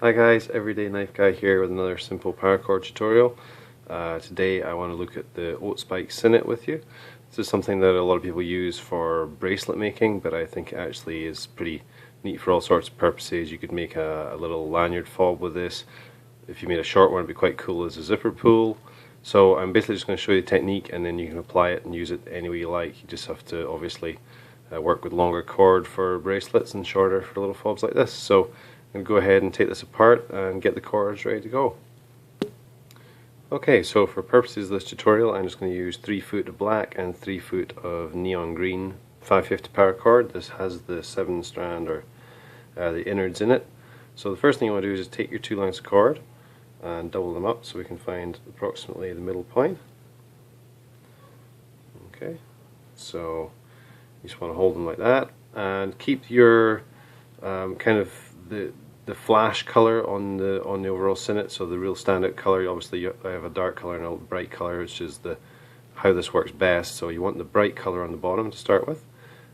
Hi guys, Everyday Knife Guy here with another simple paracord tutorial. Today I want to look at the Oat Spike Sinnet with you. This is something that a lot of people use for bracelet making, but I think it actually is pretty neat for all sorts of purposes. You could make a little lanyard fob with this. If you made a short one, it'd be quite cool as a zipper pull. So I'm basically just going to show you the technique, and then you can apply it and use it any way you like. You just have to obviously work with longer cord for bracelets and shorter for little fobs like this. So I'm going to go ahead and take this apart and get the cords ready to go. Okay, so for purposes of this tutorial I'm just going to use 3 foot of black and 3 foot of neon green 550 paracord. This has the 7 strand or the innards in it. So the first thing you want to do is just take your 2 lengths of cord and double them up so we can find approximately the middle point. Okay, so you just want to hold them like that and keep your kind of the flash color on the overall Sinnet, so the real standout color. Obviously I have a dark color and a bright color, which is how this works best. So you want the bright color on the bottom to start with,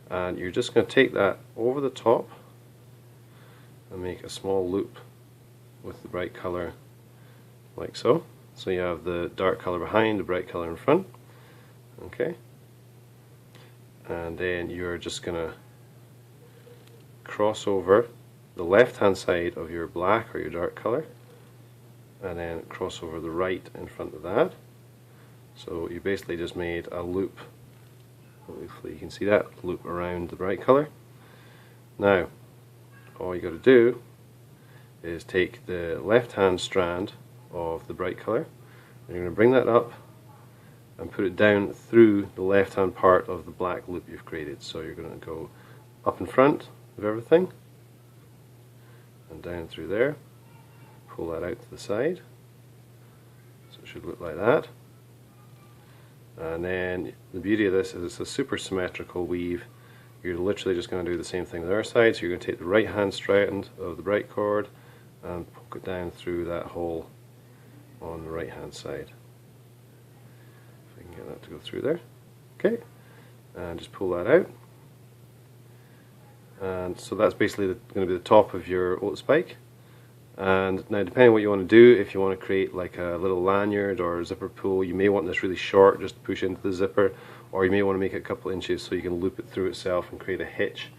and you're just going to take that over the top and make a small loop with the bright color like so. So you have the dark color behind, the bright color in front. Okay, and then you're just going to cross over the left hand side of your black or your dark color and then cross over the right in front of that. So you basically just made a loop, hopefully you can see that, loop around the bright color. Now all you got to do is take the left hand strand of the bright color and you're going to bring that up and put it down through the left hand part of the black loop you've created. So you're going to go up in front of everything and down through there, pull that out to the side, so it should look like that. And then the beauty of this is it's a super symmetrical weave. You're literally just going to do the same thing with our side, so you're going to take the right hand strand of the bright cord and poke it down through that hole on the right hand side. If I can get that to go through there. Okay, and just pull that out. And so that's basically going to be the top of your oat spike. And now, depending on what you want to do, if you want to create like a little lanyard or a zipper pull, you may want this really short, just to push into the zipper, or you may want to make it a couple inches so you can loop it through itself and create a hitch.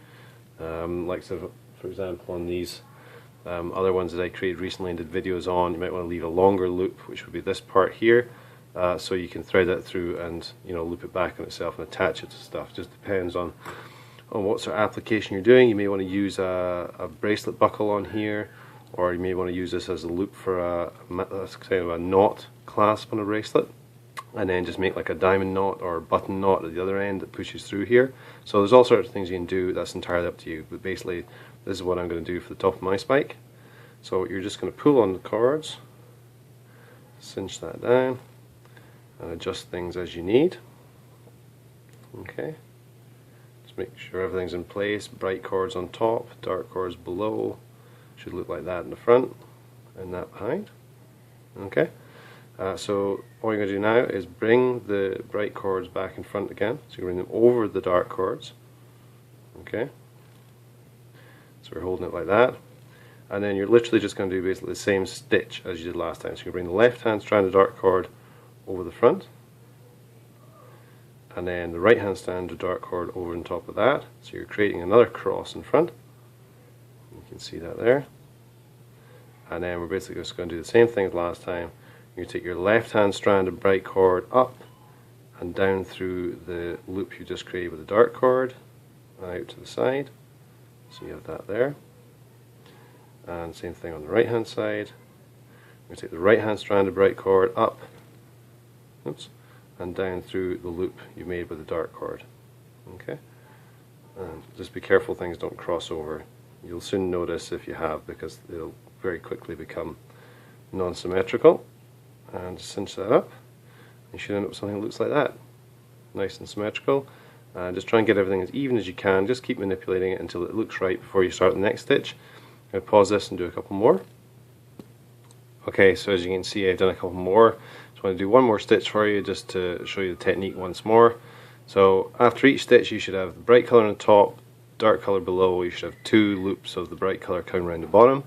Like so for example on these other ones that I created recently and did videos on, you might want to leave a longer loop, which would be this part here, so you can thread that through and loop it back on itself and attach it to stuff. Just depends on what sort of application you're doing. You may want to use a bracelet buckle on here, or you may want to use this as a loop for a kind of a knot clasp on a bracelet, and then just make like a diamond knot or button knot at the other end that pushes through here. So there's all sorts of things you can do. That's entirely up to you, but basically this is what I'm going to do for the top of my spike. So you're just going to pull on the cords, cinch that down, and adjust things as you need. Okay, make sure everything's in place. Bright cords on top, dark cords below. Should look like that in the front and that behind. Okay, so all you're going to do now is bring the bright cords back in front again. So you bring them over the dark cords. Okay, so we're holding it like that, and then you're literally just going to do basically the same stitch as you did last time. So you bring the left hand strand of dark cord over the front, and then the right hand strand of dark cord over on top of that, so you're creating another cross in front. You can see that there. And then we're basically just going to do the same thing as last time. You take your left hand strand of bright cord up and down through the loop you just created with the dark cord and out to the side, so you have that there. And same thing on the right hand side. You take the right hand strand of bright cord up, oops, and down through the loop you made with the dark cord. Okay, and just be careful things don't cross over. You'll soon notice if you have, because they'll very quickly become non-symmetrical. And just cinch that up. You should end up with something that looks like that, nice and symmetrical. And just try and get everything as even as you can. Just keep manipulating it until it looks right before you start the next stitch. I'm going to pause this and do a couple more. Okay, so as you can see I've done a couple more. Just want to do one more stitch for you just to show you the technique once more. So after each stitch you should have the bright colour on the top, dark colour below. You should have 2 loops of the bright colour coming around the bottom.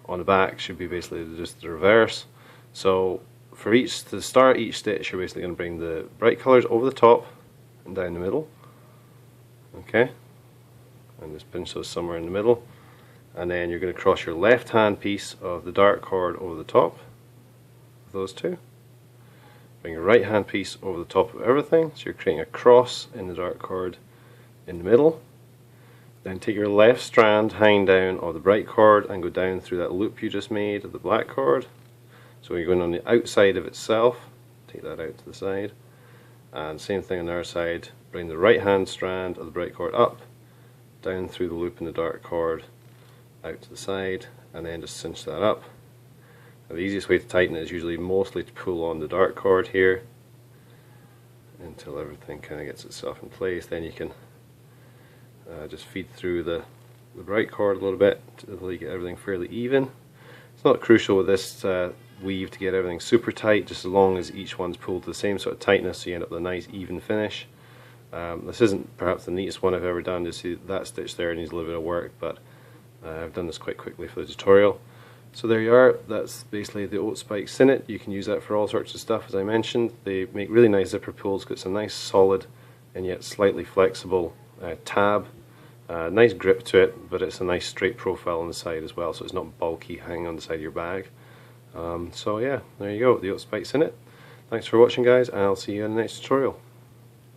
on the back should be basically just the reverse. So for to start each stitch, you're basically going to bring the bright colours over the top and down the middle. Okay, and just pinch those somewhere in the middle, and then you're going to cross your left hand piece of the dark cord over the top of those two. Bring your right hand piece over the top of everything, so you're creating a cross in the dark cord in the middle. Then take your left strand hanging down of the bright cord and go down through that loop you just made of the black cord. So you're going on the outside of itself, take that out to the side, and same thing on the other side, bring the right hand strand of the bright cord up, down through the loop in the dark cord, out to the side, and then just cinch that up. Now the easiest way to tighten it is usually mostly to pull on the dark cord here until everything kind of gets itself in place. Then you can just feed through the bright cord a little bit until you get everything fairly even. It's not crucial with this weave to get everything super tight, just as long as each one's pulled to the same sort of tightness, so you end up with a nice even finish. This isn't perhaps the neatest one I've ever done. Just see that stitch there needs a little bit of work, but I've done this quite quickly for the tutorial. So there you are, that's basically the Oat Spike Sinnet. You can use that for all sorts of stuff, as I mentioned. They make really nice zipper pulls, got some nice solid and yet slightly flexible tab. Nice grip to it, but it's a nice straight profile on the side as well, so it's not bulky hanging on the side of your bag. So yeah, there you go, the Oat Spike Sinnet. Thanks for watching guys, and I'll see you in the next tutorial.